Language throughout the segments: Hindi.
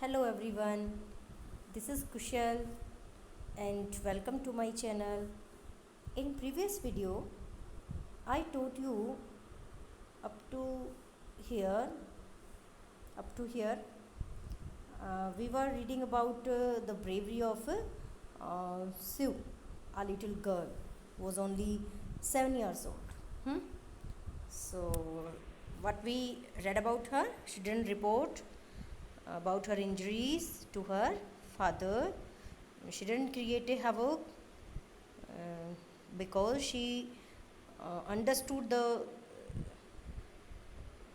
Hello everyone, this is Kushal and welcome to my channel. In previous video, I taught you up to here, up to here, we were reading about the bravery of Sue, a little girl, was only 7 years old. So, what we read about her, she didn't report about her injuries to her father. She didn't create a havoc because she understood the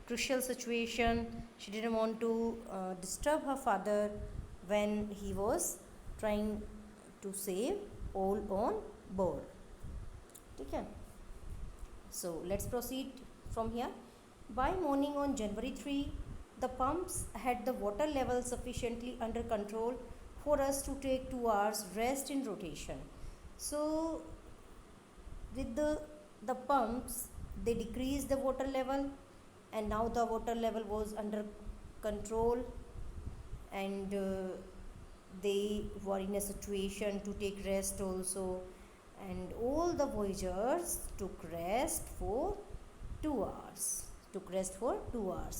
crucial situation. She didn't want to disturb her father when he was trying to save all on board. Okay. So let's proceed from here. By morning on January 3, the pumps had the water level sufficiently under control for us to take 2 hours rest in rotation. So with the pumps, they decreased the water level, and now the water level was under control, and they were in a situation to take rest also, and all the voyagers took rest for 2 hours.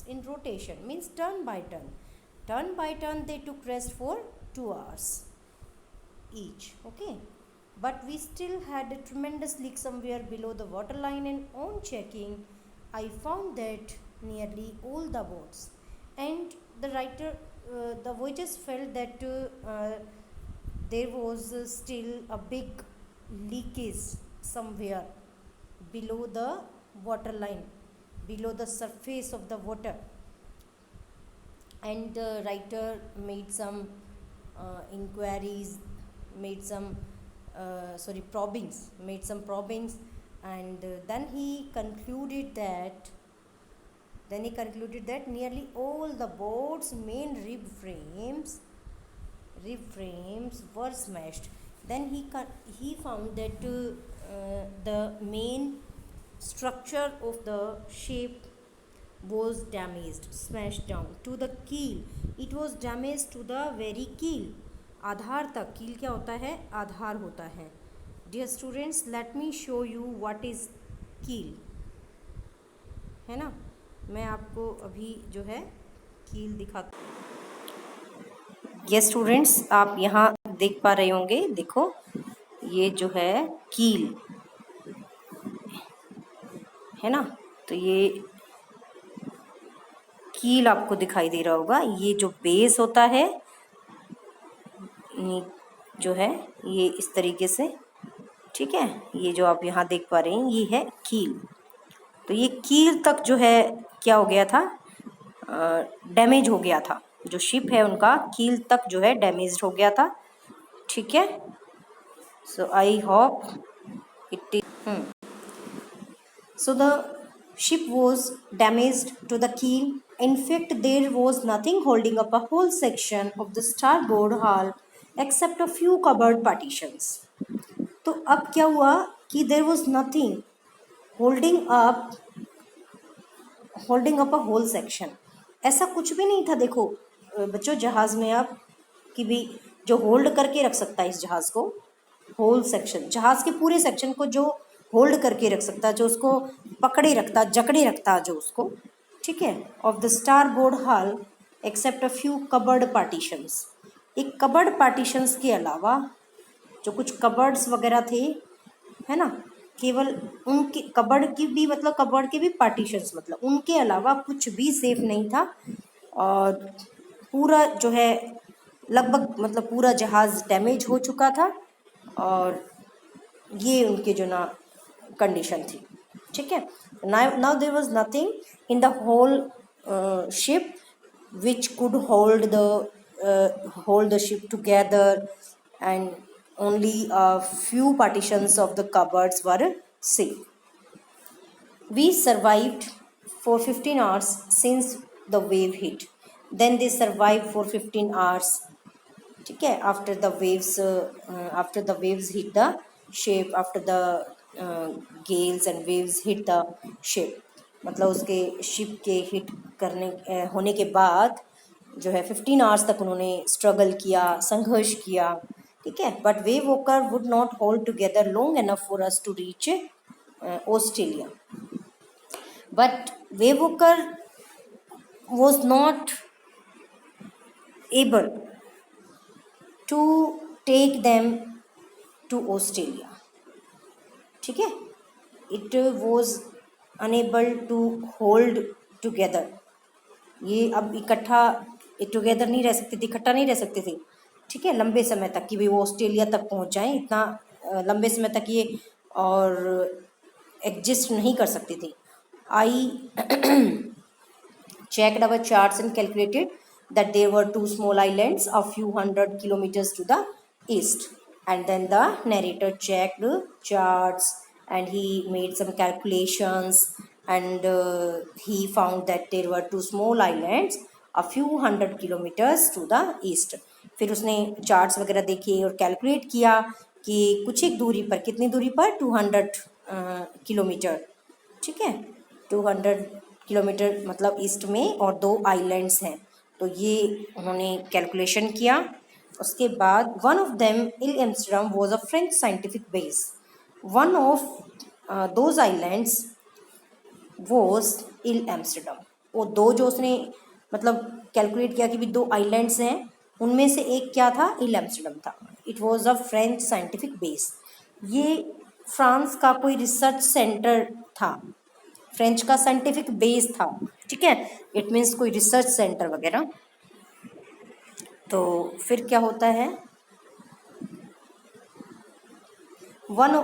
In rotation, means turn by turn they took rest for 2 hours each. Okay, but we still had a tremendous leak somewhere below the waterline, and on checking I found that nearly all the boats, and the voyagers felt that there was still a big leakage somewhere below the waterline, below the surface of the water. And the writer made some inquiries, made some probings, and then he concluded that nearly all the boat's main rib frames were smashed. Then he found that the main structure of the ship was damaged, smashed down to the keel. It was damaged to the very keel, आधार तक. कील क्या होता है? आधार होता है. Dear students, let me show you what is कील, है ना. मैं आपको अभी जो है कील दिखाता हूँ. ये स्टूडेंट्स, आप यहाँ देख पा रहे होंगे. देखो, ये जो है कील है ना. तो ये कील आपको दिखाई दे रहा होगा. ये जो बेस होता है जो है ये इस तरीके से, ठीक है. ये जो आप यहाँ देख पा रहे हैं ये है कील. तो ये कील तक जो है क्या हो गया था? डैमेज हो गया था. जो शिप है उनका कील तक जो है डैमेज हो गया था. ठीक है. So I hope it is. So the ship was damaged to the keel. In fact, there was nothing holding up a whole section of the starboard hull except a few cupboard partitions. तो अब क्या हुआ कि there was nothing holding up a whole section. ऐसा कुछ भी नहीं था. देखो बच्चों, जहाज में आप कि भी जो होल्ड करके रख सकता है इस जहाज को, होल सेक्शन, जहाज के पूरे सेक्शन को जो होल्ड करके रख सकता, जो उसको पकड़े रखता, जकड़े रखता, जो उसको, ठीक है, of the starboard hull except a few covered partitions. एक कबर्ड पार्टीशंस के अलावा जो कुछ कबर्ड्स वगैरह थे, है ना, केवल उनके कबर्ड की भी मतलब कबर्ड के भी पार्टीशंस, मतलब उनके अलावा कुछ भी सेफ नहीं था. और पूरा जो है लगभग मतलब पूरा जहाज डैमेज हो चुका था. और ये उनके जो ना कंडीशन थी. ठीक है. Now there was nothing in the whole ship which could hold the ship together, and only a few partitions of the cupboards were safe. We survived for 15 hours since the wave hit. Then they survived for 15 hours. ठीक है. after the waves hit the ship, after the gales and waves hit the ship, मतलब उसके शिप के हिट करने होने के बाद जो है 15 आवर्स तक उन्होंने स्ट्रगल किया, संघर्ष किया, ठीक है। But Wave Walker would not hold together long enough for us to reach Australia. But Wave Walker was not able to take them to Australia, ठीक है। It was unable to hold together. ये अब इकट्ठा टुगेदर नहीं रह सकती थी, इकट्ठा नहीं रह सकती थी, ठीक है, लंबे समय तक कि भाई वो ऑस्ट्रेलिया तक पहुंच जाएं। इतना लंबे समय तक ये और एग्जिस्ट नहीं कर सकती थी। आई checked our charts and calculated that there were two small islands a few hundred kilometers to the east. And then the narrator checked charts and he made some calculations, and he found that there were two small islands a few hundred kilometers to the east. फिर उसने चार्ट्स वगैरह देखे और कैलकुलेट किया कि कुछ एक दूरी पर, कितनी दूरी पर, 200 किलोमीटर, ठीक है, 200 किलोमीटर मतलब ईस्ट में, और दो आइलैंड्स हैं। तो ये उन्होंने कैलकुलेशन किया। उसके बाद one of them Ile Amsterdam was a French scientific base. One of those islands was Ile Amsterdam. वो दो जो उसने मतलब कैलकुलेट किया कि भी दो आइलैंड्स हैं, उनमें से एक क्या था, इल एम्स्टर्डम था। It was a French scientific base. ये फ्रांस का कोई रिसर्च सेंटर था, फ्रेंच का साइंटिफिक बेस था, ठीक है। इट मीन्स कोई रिसर्च सेंटर वगैरह। तो फिर क्या होता है, one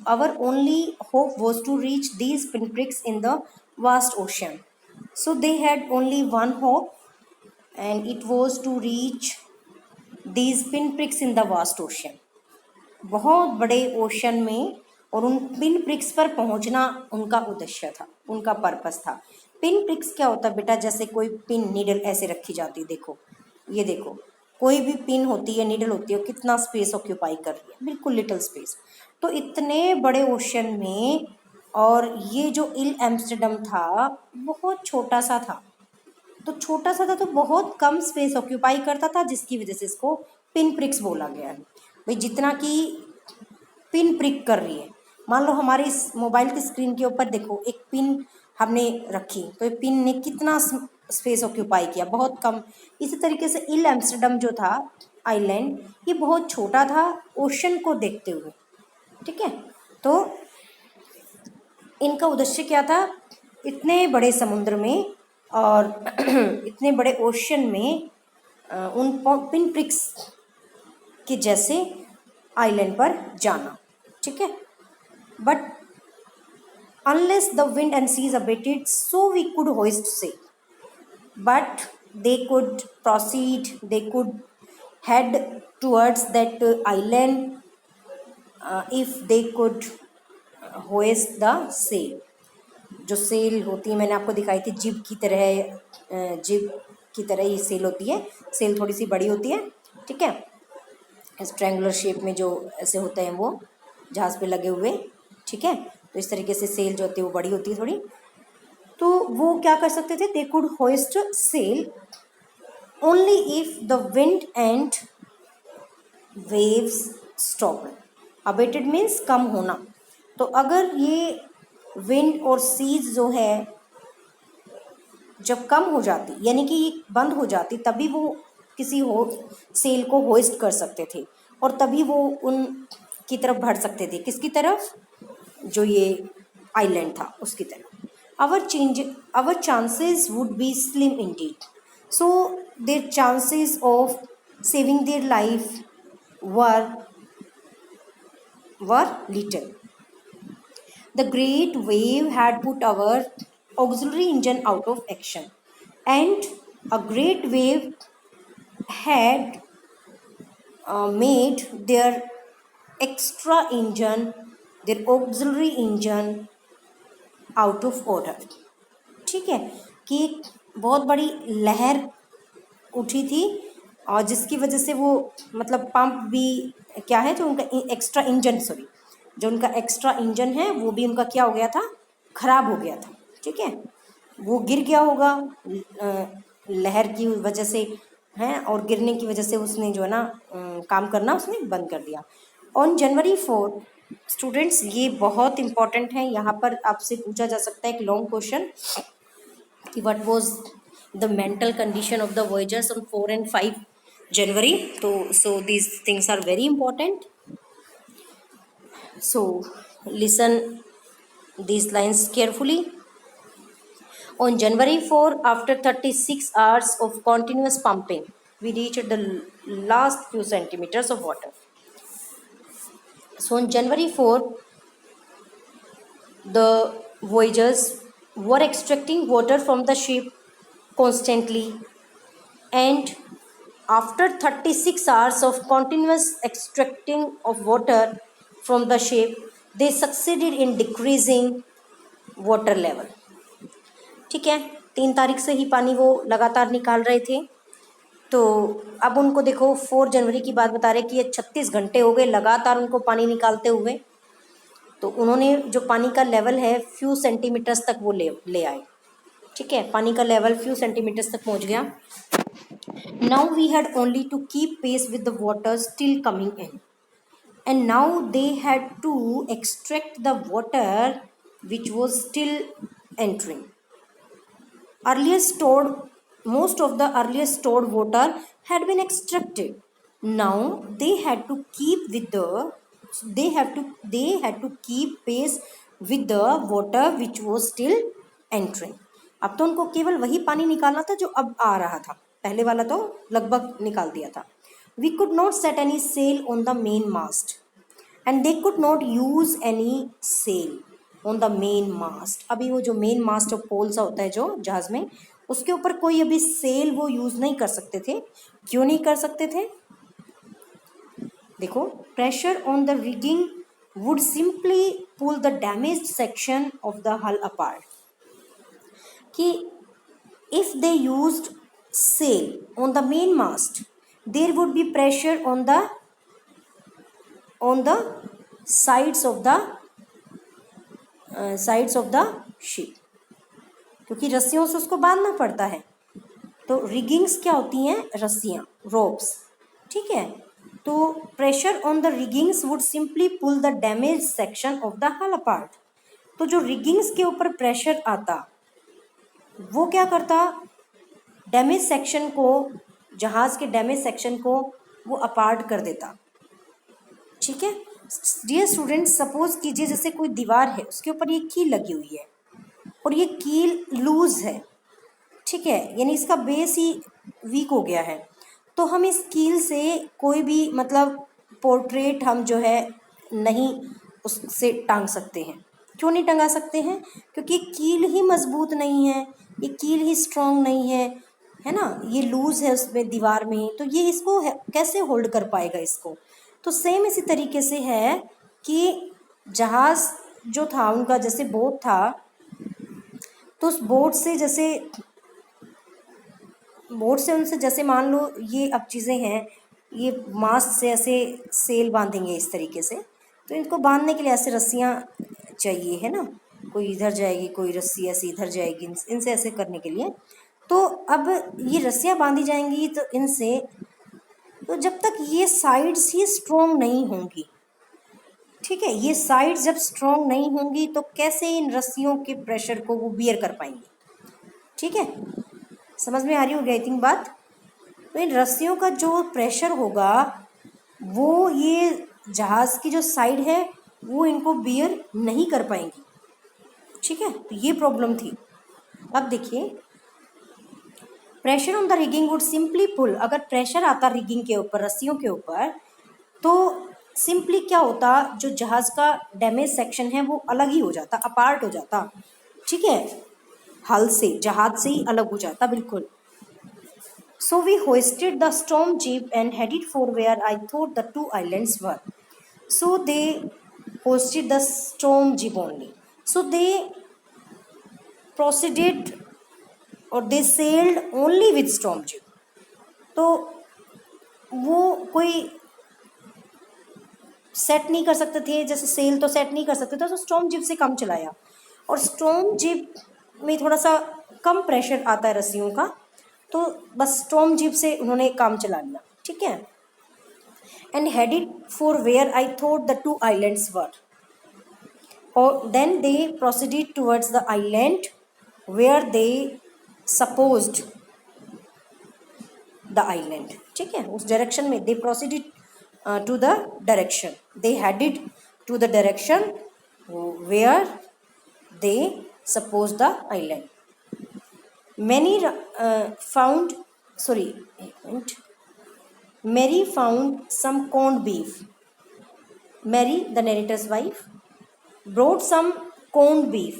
our only hope was to reach these pinpricks in the vast ocean. So they had only one hope and it was to reach these pinpricks in the vast ocean. बहुत बड़े ओशन में और उन पिन प्रिक्स पर पहुंचना उनका उद्देश्य था, उनका पर्पस था। पिन प्रिक्स क्या होता है बेटा, जैसे कोई पिन नीडल ऐसे रखी जाती है, देखो ये देखो, कोई भी पिन होती है, नीडल होती है, कितना स्पेस ऑक्यूपाई कर रही है, बिल्कुल लिटिल स्पेस। तो इतने बड़े ओशन में, और ये जो इल एम्स्टर्डम था बहुत छोटा सा था, तो छोटा सा था तो बहुत कम स्पेस ऑक्यूपाई करता था, जिसकी वजह से इसको पिन प्रिक्स बोला गया है। भाई जितना कि पिन प्रिक कर रही है, मान लो हमारे इस मोबाइल की स्क्रीन के ऊपर देखो एक पिन हमने रखी, तो ये पिन ने कितना स्पेस ऑक्यूपाई किया, बहुत कम। इसी तरीके से इल एम्स्टर्डम जो था आइलैंड, ये बहुत छोटा था ओशन को देखते हुए, ठीक है। तो इनका उद्देश्य क्या था, इतने बड़े समुद्र में और इतने बड़े ओशन में उन पिन प्रिक्स के जैसे आइलैंड पर जाना, ठीक है। But unless the wind and seas abated so we could hoist sail, but they could proceed, they could head towards that island if they could hoist the sail। जो सेल होती है मैंने आपको दिखाई थी, जिब की तरह, जिब की तरह ही सेल होती है। सेल थोड़ी सी बड़ी होती है, ठीक है, इस ट्रायंगुलर शेप में जो ऐसे होते हैं वो जहाज़ पे लगे हुए, ठीक है। तो इस तरीके से सेल जो होती है वो बड़ी होती है थोड़ी। तो वो क्या कर सकते थे, they could hoist sail only if the wind and waves stop. Abated means कम होना। तो अगर ये विंड और सीज जो है जब कम हो जाती, यानी कि ये बंद हो जाती, तभी वो किसी सेल को होइस्ट कर सकते थे, और तभी वो उन की तरफ बढ़ सकते थे। किसकी तरफ, जो ये आइलैंड था उसकी तरफ। our chances would be slim indeed, so their chances of saving their life were little. The great wave had put our auxiliary engine out of action, and a great wave had made their extra engine, their auxiliary engine out of order, ठीक है। कि बहुत बड़ी लहर उठी थी और जिसकी वजह से वो मतलब पंप भी क्या है, जो उनका एक्स्ट्रा इंजन, सॉरी, जो उनका एक्स्ट्रा इंजन है वो भी उनका क्या हो गया था, खराब हो गया था, ठीक है। वो गिर गया होगा लहर की वजह से है और गिरने की वजह से उसने जो है ना काम करना उसने बंद कर दिया। ऑन January 4 स्टूडेंट्स, ये बहुत इंपॉर्टेंट है, यहाँ पर आपसे पूछा जा सकता है एक लॉन्ग क्वेश्चन कि what was the mental condition of the voyagers on 4 and 5 January। तो so these things are very important, so listen these lines carefully. On January 4, after 36 hours of continuous pumping, we reached the last few centimeters of water. So on January 4, the voyagers were extracting water from the ship constantly, and after 36 hours of continuous extracting of water from the ship, they succeeded in decreasing water level. ठीक है, 3 तारीख से ही पानी वो लगातार निकाल रहे थे। तो अब उनको देखो 4 जनवरी की बात बता रहे कि ये 36 घंटे हो गए लगातार उनको पानी निकालते हुए। तो उन्होंने जो पानी का लेवल है फ्यू सेंटीमीटर्स तक वो ले आए। ठीक है, पानी का लेवल फ्यू सेंटीमीटर्स तक पहुंच गया। Now we had only to keep pace with the water still coming in, and now they had to extract the water which was still entering. Earlier stored, most of the earlier stored water had been extracted. Now they had to keep keep pace with the water which was still entering. अब तो उनको केवल वही पानी निकालना था जो अब आ रहा था, पहले वाला तो लगभग निकाल दिया था। We could not set any sail on the main mast, and they could not use any sail on the main mast. अभी वो जो मेन मास्ट ऑफ पोल सा होता है जो जहाज में, उसके ऊपर कोई अभी सेल वो यूज नहीं कर सकते थे। क्यों नहीं कर सकते थे? देखो, pressure on the rigging would simply pull the damaged section of the hull apart. कि if they used sail on the main mast there would be pressure on the sides of the ship, क्योंकि रस्सियों से उसको बांधना पड़ता है। तो रिगिंग्स क्या होती हैं? रस्सियाँ, रोप्स। ठीक है, तो pressure on the riggings would simply pull the damage section of the hull apart. तो जो रिगिंग्स के ऊपर प्रेशर आता वो क्या करता? डैमेज सेक्शन को, जहाज के डैमेज सेक्शन को वो अपार्ट कर देता। ठीक है डियर स्टूडेंट्स, सपोज कीजिए जैसे कोई दीवार है, उसके ऊपर ये कील लगी हुई है और ये कील लूज है। ठीक है, यानी इसका बेस ही वीक हो गया है। तो हम इस कील से कोई भी मतलब पोर्ट्रेट हम जो है नहीं उससे टांग सकते हैं। क्यों नहीं टंगा सकते हैं? क्योंकि कील ही मजबूत नहीं है, ये कील ही स्ट्रॉन्ग नहीं है ना, ये लूज है उसमें दीवार में, तो ये इसको कैसे होल्ड कर पाएगा इसको। तो सेम इसी तरीके से है कि जहाज जो था उनका, जैसे बोट था, तो उस बोट से उनसे जैसे मान लो ये अब चीज़ें हैं, ये मास्ट से ऐसे सेल बांधेंगे इस तरीके से, तो इनको बांधने के लिए ऐसे रस्सियाँ चाहिए, है ना, कोई इधर जाएगी, कोई रस्सी ऐसे इधर जाएगी, इनसे ऐसे करने के लिए। तो अब ये रस्सियाँ बांधी जाएंगी तो इनसे, तो जब तक ये साइड्स ही स्ट्रॉन्ग नहीं होंगी, ठीक है, ये साइड्स जब स्ट्रॉन्ग नहीं होंगी तो कैसे इन रस्सियों के प्रेशर को वो बियर कर पाएंगे। ठीक है, समझ में आ रही होगी आई थिंक बात। तो इन रस्सियों का जो प्रेशर होगा वो ये जहाज़ की जो साइड है वो इनको बियर नहीं कर पाएंगी। ठीक है, तो ये प्रॉब्लम थी। अब देखिए, pressure on the rigging would simply pull, अगर प्रेशर आता रिगिंग के ऊपर, रस्सियों के ऊपर, तो सिंपली क्या होता, जो जहाज़ का डैमेज सेक्शन है वो अलग ही हो जाता, अपार्ट हो जाता। ठीक है, हल से, जहाज से ही अलग हो जाता बिल्कुल। So we hoisted the storm jib and headed for where I thought the 2 islands were. So they hoisted the storm jib only. So they proceeded और they sailed only with storm jib. तो वो कोई सेट नहीं कर सकते थे, जैसे सेल तो सेट नहीं कर सकते थे, तो स्टॉर्म जीप से काम चलाया। और स्टॉर्म जीप में थोड़ा सा कम प्रेशर आता है रस्सियों का, तो बस स्टॉर्म जीप से उन्होंने काम चला लिया, ठीक है. And headed for where I thought the two islands were. और then they proceeded towards the island where they supposed the island, ठीक है. उस डायरेक्शन में they proceeded to the direction, they headed to the direction where they suppose the island. Many found, sorry, Mary found some corned beef. Mary, the narrator's wife, brought some corned beef.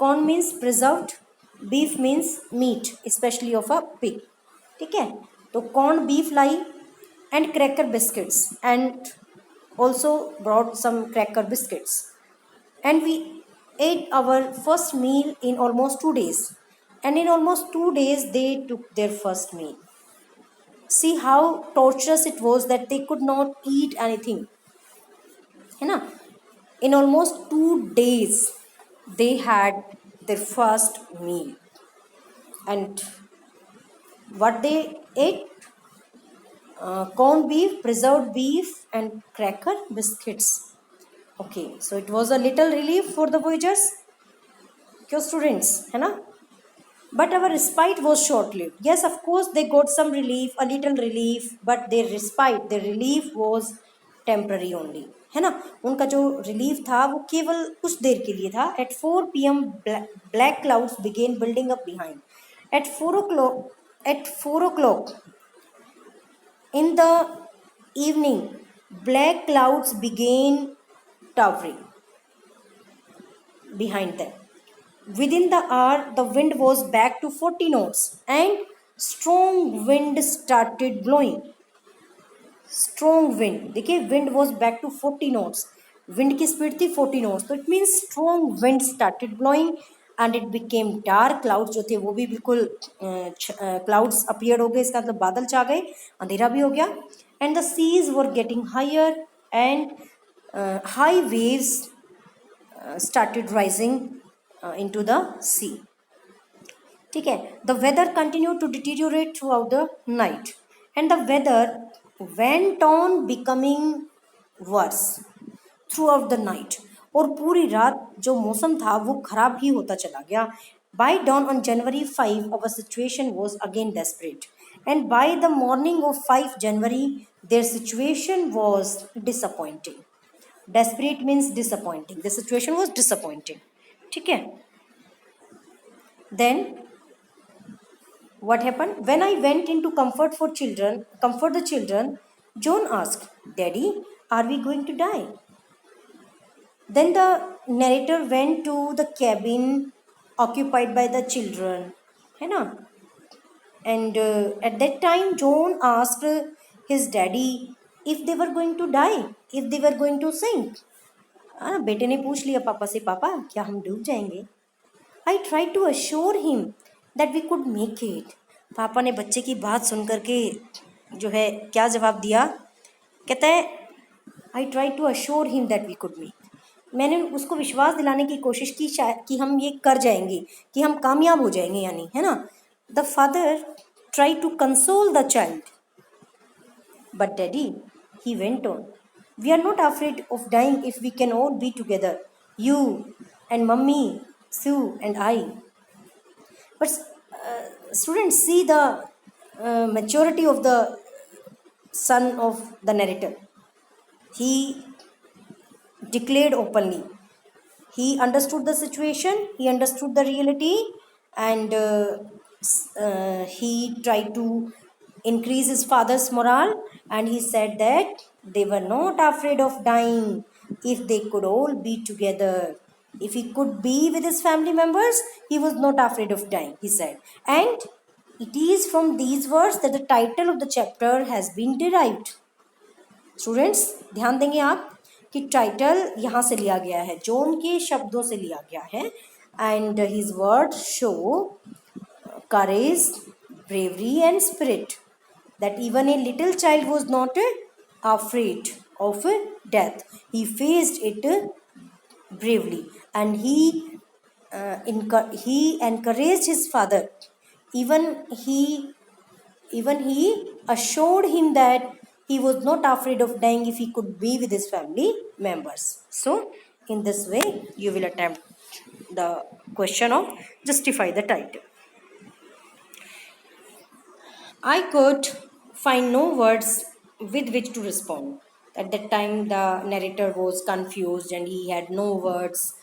Corn means preserved, beef means meat, especially of a pig. ठीक है, तो corned beef lie and cracker biscuits, and also brought some cracker biscuits. And we ate our first meal in almost 2 days. And in almost 2 days, they took their first meal. See how torturous it was that they could not eat anything. है ना? In almost 2 days, they had their first meal. And what they ate? Corned beef, preserved beef, and cracker biscuits. Okay, so it was a little relief for the voyagers. क्यों students, है ना? But our respite was short-lived. Yes, of course, they got some relief, a little relief, but their respite, their relief was temporary only. है ना, उनका जो relief था वो केवल कुछ देर के लिए था. At 4 p.m. black clouds began building up behind. At 4 o'clock in the evening, black clouds began towering behind them. Within the hour, the wind was back to 40 knots and strong wind started blowing. Strong wind. देखिए, wind was back to 40 knots. Wind की speed थी 40 knots. तो it means strong wind started blowing and it became dark. Clouds जो थे वो भी बिल्कुल clouds appeared हो गए. इसका मतलब बादल छा गए, अंधेरा भी हो गया. And the seas were getting higher and high waves started rising into the sea. ठीक है. The weather continued to deteriorate throughout the night and the weather went on becoming worse throughout the night. और पूरी रात जो मौसम था वो खराब ही होता चला गया. By dawn on January 5, our situation was again desperate. And by the morning of 5 January, their situation was disappointing. Desperate means disappointing. The situation was disappointing. ठीक है. Then what happened? When I went in to comfort the children, John asked, "Daddy, are we going to die?" Then the narrator went to the cabin occupied by the children, है ना? And at that time, John asked his daddy if they were going to die, if they were going to sink. बेटे ने पूछ लिया पापा से, पापा क्या हम डूब जाएंगे? I tried to assure him that we could make it. पापा ने बच्चे की बात सुन करके जो है क्या जवाब दिया? कहता है I tried to assure him that we could make. मैंने उसको विश्वास दिलाने की कोशिश की कि हम ये कर जाएंगे, कि हम कामयाब हो जाएंगे, यानी है ना. The father tried to console the child. But daddy, he went on, we are not afraid of dying if we can all be together, you and mummy, Sue and I. But students, see the maturity of the son of the narrator. He declared openly. He understood the situation, he understood the reality, and he tried to increase his father's morale, and he said that they were not afraid of dying if they could all be together. If he could be with his family members, he was not afraid of dying, he said. And it is from these words that the title of the chapter has been derived. Students, ध्यान देंगे आप कि टाइटल यहाँ से लिया गया है, जॉन के शब्दों से लिया गया है. And his word show courage, bravery and spirit, that even a little child was not afraid of death. He faced it bravely, and he encouraged his father. Even he Even he assured him that he was not afraid of dying if he could be with his family members. So, in this way, you will attempt the question of justify the title. I could find no words with which to respond. At that time, the narrator was confused and he had no words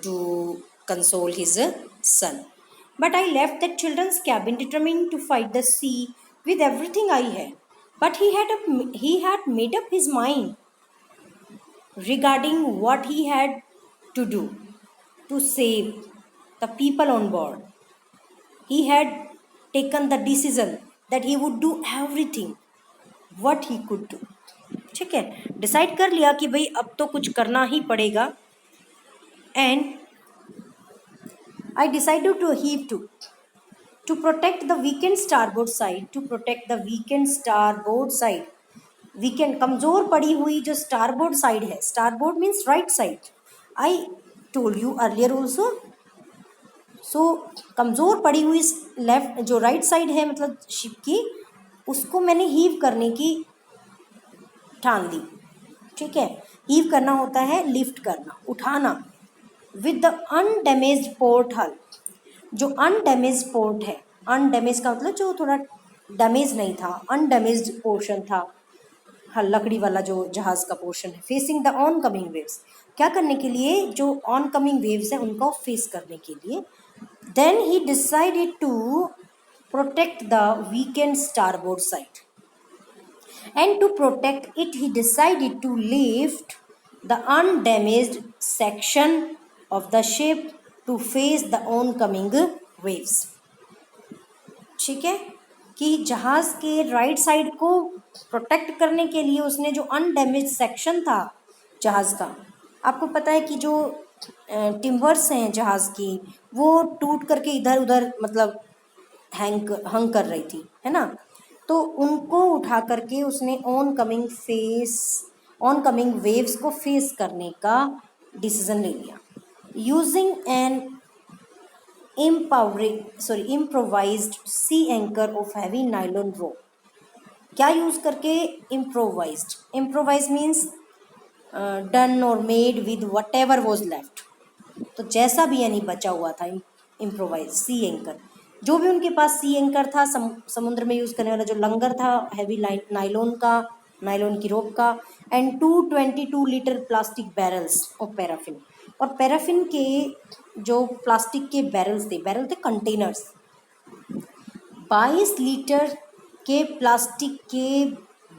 to console his son. But I left that children's cabin determined to fight the sea with everything I had. But he had made up his mind regarding what he had to do to save the people on board. He had taken the decision that he would do everything what he could do. ठीक है, डिसाइड कर लिया कि भाई अब तो कुछ करना ही पड़ेगा. And I decided to heave to protect the weakened starboard side, to protect the weakened starboard side. Weakened कमजोर पड़ी हुई जो स्टारबोर्ड साइड है, starboard means right side. I told you earlier also. So कमज़ोर पड़ी हुई लेफ्ट जो राइट साइड है मतलब शिप की, उसको मैंने हीव करने की ठान ली. ठीक है, हीव करना होता है लिफ्ट करना, उठाना. विद द अनडैमेज्ड पोर्ट हल, जो अनडैमेज्ड पोर्ट है, अनडैमेज का मतलब जो थोड़ा डैमेज नहीं था, अनडैमेज्ड पोर्शन था लकड़ी वाला जो जहाज़ का पोर्शन है. Facing the on coming waves, क्या करने के लिए, जो ऑन कमिंग वेव्स है उनको फेस करने के लिए. Then he decided to protect the weakened starboard side, and to protect it he decided to lift the undamaged section of the ship to face the oncoming waves. ठीक है, कि जहाज़ के राइट साइड को प्रोटेक्ट करने के लिए उसने जो अनडैमेज सेक्शन था जहाज़ का, आपको पता है कि जो टिम्बर्स हैं जहाज़ की वो टूट करके इधर उधर मतलब हंग कर रही थी, है ना. तो उनको उठा करके उसने ऑन कमिंग वेव्स को फेस करने का डिसीजन ले लिया. Using an improvised sea anchor of heavy nylon rope. क्या यूज करके, इम्प्रोवाइज मीन्स डन और made with whatever was left. तो जैसा भी यानी बचा हुआ था, इम्प्रोवाइज सी एंकर, जो भी उनके पास सी एंकर था समुद्र में यूज करने वाला जो लंगर था, हैवी नायलॉन की रोप का, and 222 litre plastic barrels of paraffin. और पैराफिन के जो प्लास्टिक के बैरल थे कंटेनर्स, 22 लीटर के प्लास्टिक के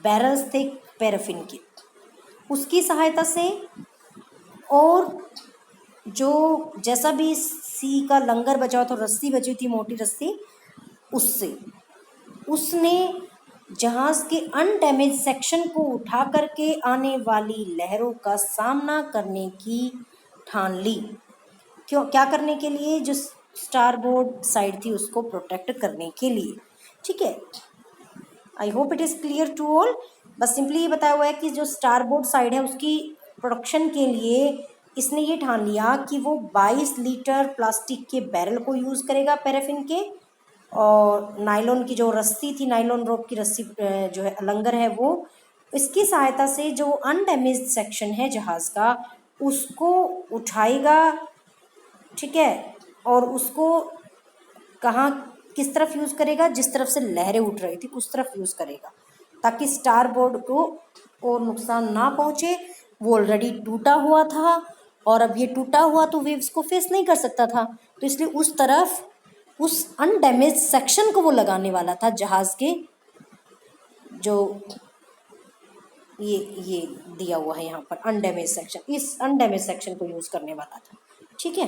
बैरल्स थे पैराफिन के, उसकी सहायता से, और जो जैसा भी सी का लंगर बचा हुआ था, रस्सी बची थी मोटी रस्सी, उससे उसने जहाज़ के अनडैमेज सेक्शन को उठा करके आने वाली लहरों का सामना करने की ठान ली. क्यों, क्या करने के लिए, जो स्टारबोर्ड साइड थी उसको प्रोटेक्ट करने के लिए. ठीक है, I hope it is clear to all. बस सिंपली ये बताया हुआ है कि जो स्टारबोर्ड साइड है उसकी प्रोटेक्शन के लिए इसने ये ठान लिया कि वो 22 लीटर प्लास्टिक के बैरल को यूज़ करेगा पैराफिन के, और नायलॉन की जो रस्सी थी, नायलॉन रोप की रस्सी जो है लंगर है, वो इसकी सहायता से जो अनडैमेज्ड सेक्शन है जहाज़ का उसको उठाएगा. ठीक है, और उसको कहाँ किस तरफ यूज़ करेगा, जिस तरफ से लहरें उठ रही थी उस तरफ यूज़ करेगा, ताकि स्टारबोर्ड को और नुकसान ना पहुँचे. वो ऑलरेडी टूटा हुआ था और अब ये टूटा हुआ तो वेव्स को फेस नहीं कर सकता था, तो इसलिए उस तरफ उस अनडैमेज सेक्शन को वो लगाने वाला था जहाज़ के, जो ये दिया हुआ है यहाँ पर अनडैमेज सेक्शन, इस अनडैमेज सेक्शन को यूज़ करने वाला था. ठीक है,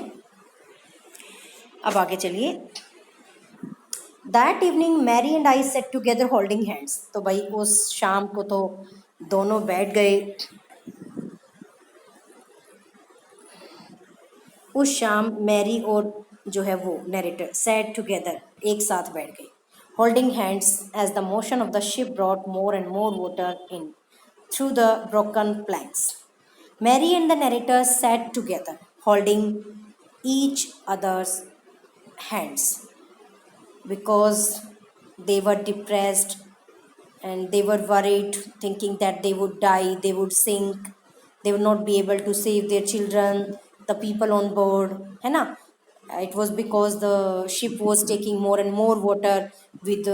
अब आगे चलिए. That evening Mary and I sat together holding hands. तो भाई उस शाम को तो दोनों बैठ गए, उस शाम मैरी और जो है वो नरेटर सेट टुगेदर एक साथ बैठ गए, holding hands as the motion of the ship brought more and more water in through the broken planks. Mary and the narrator sat together holding each others hands because they were depressed and they were worried, thinking that they would die, they would sink, they would not be able to save their children, the people on board, है ना. It was because the ship was taking more and more water with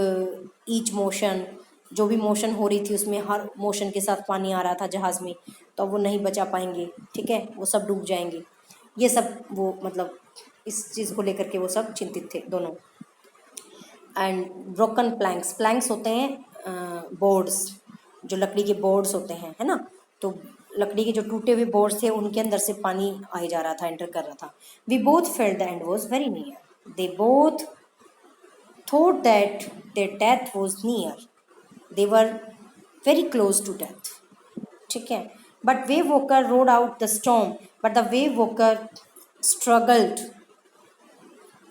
each motion. जो भी मोशन हो रही थी उसमें हर मोशन के साथ पानी आ रहा था जहाज़ में, तो वो नहीं बचा पाएंगे, ठीक है, वो सब डूब जाएंगे. ये सब वो मतलब इस चीज़ को लेकर के वो सब चिंतित थे दोनों. एंड ब्रोकन प्लैंक्स, प्लैंक्स होते हैं बोर्ड्स, जो लकड़ी के बोर्ड्स होते हैं, है ना. तो लकड़ी के जो टूटे हुए बोर्ड्स थे उनके अंदर से पानी आ जा रहा था, एंटर कर रहा था. We both felt the end was very near. They both thought that their death was near. They were very close to death, ठीक है. But Wave Walker rode out the storm, but the Wave Walker struggled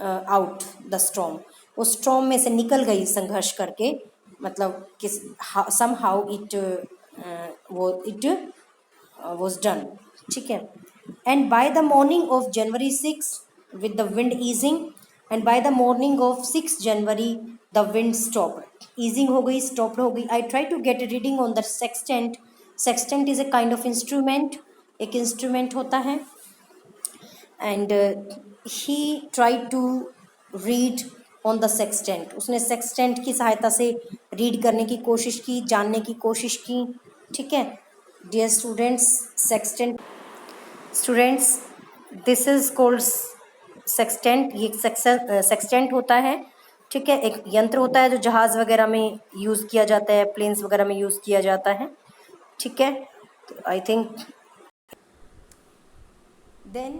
out the storm. वो स्टॉर्म में से निकल गई संघर्ष करके, मतलब किस somehow it was done, ठीक है. And by the morning of January 6 with the wind easing, and by the morning of 6 January the wind stop. Easing हो गई, स्टॉप हो गई. I try to get reading on the sextant. Sextant is a kind of instrument, एक इंस्ट्रूमेंट होता है. And he try to read on the sextant. उसने सेक्सटेंट की सहायता से रीड करने की कोशिश की, जानने की कोशिश की, ठीक है. Dear students, sextant, students, this is called sextant. ये सेक्सटेंट होता है, ठीक है, एक यंत्र होता है जो जहाज़ वगैरह में यूज़ किया जाता है, प्लेन्स वगैरह में यूज़ किया जाता है, ठीक है. I think then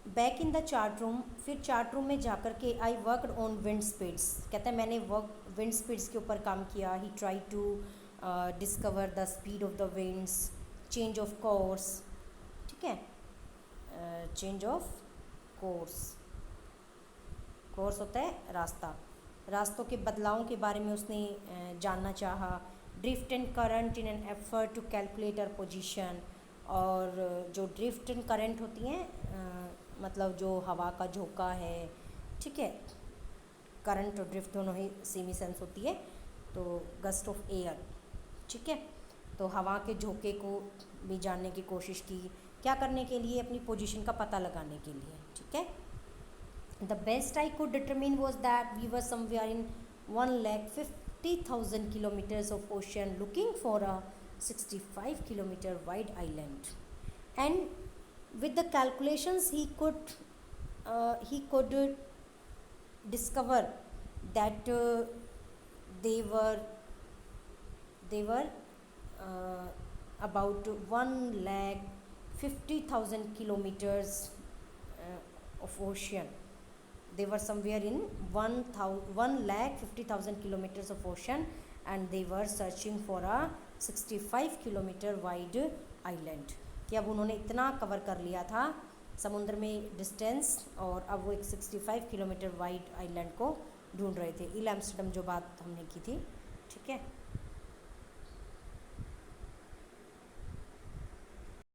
back in the chart room. फिर चार्ट रूम में जाकर के I worked on wind speeds. कहता है मैंने विंड स्पीड्स के ऊपर काम किया. He try to discover the speed of the winds, change of course, ठीक है. चेंज ऑफ कोर्स, कोर्स होता है रास्ता, रास्तों के बदलावों के बारे में उसने जानना चाहा. Drift and current in an effort to calculate our position. और जो ड्रिफ्ट एंड करंट होती हैं, मतलब जो हवा का झोंका है, ठीक है. करंट और ड्रिफ्ट दोनों ही सेमी सेंस होती है. तो गस्ट ऑफ एयर, ठीक है. तो हवा के झोंके को भी जानने की कोशिश की. क्या करने के लिए? अपनी पोजीशन का पता लगाने के लिए, ठीक है. The best I could determine was that we were somewhere in 1,50,000 kilometers of ocean looking for a 65-kilometer wide island. And with the calculations he could discover that they were about 1,50,000 kilometers of ocean. They were somewhere in 1,50,000 kilometers of ocean, and they were searching for a 65-kilometer wide island. कि अब उन्होंने इतना कवर कर लिया था समुद्र में डिस्टेंस, और अब वो एक 65 किलोमीटर वाइड आइलैंड को ढूंढ रहे थे. इल एम्स्टर्डम जो बात हमने की थी, ठीक है.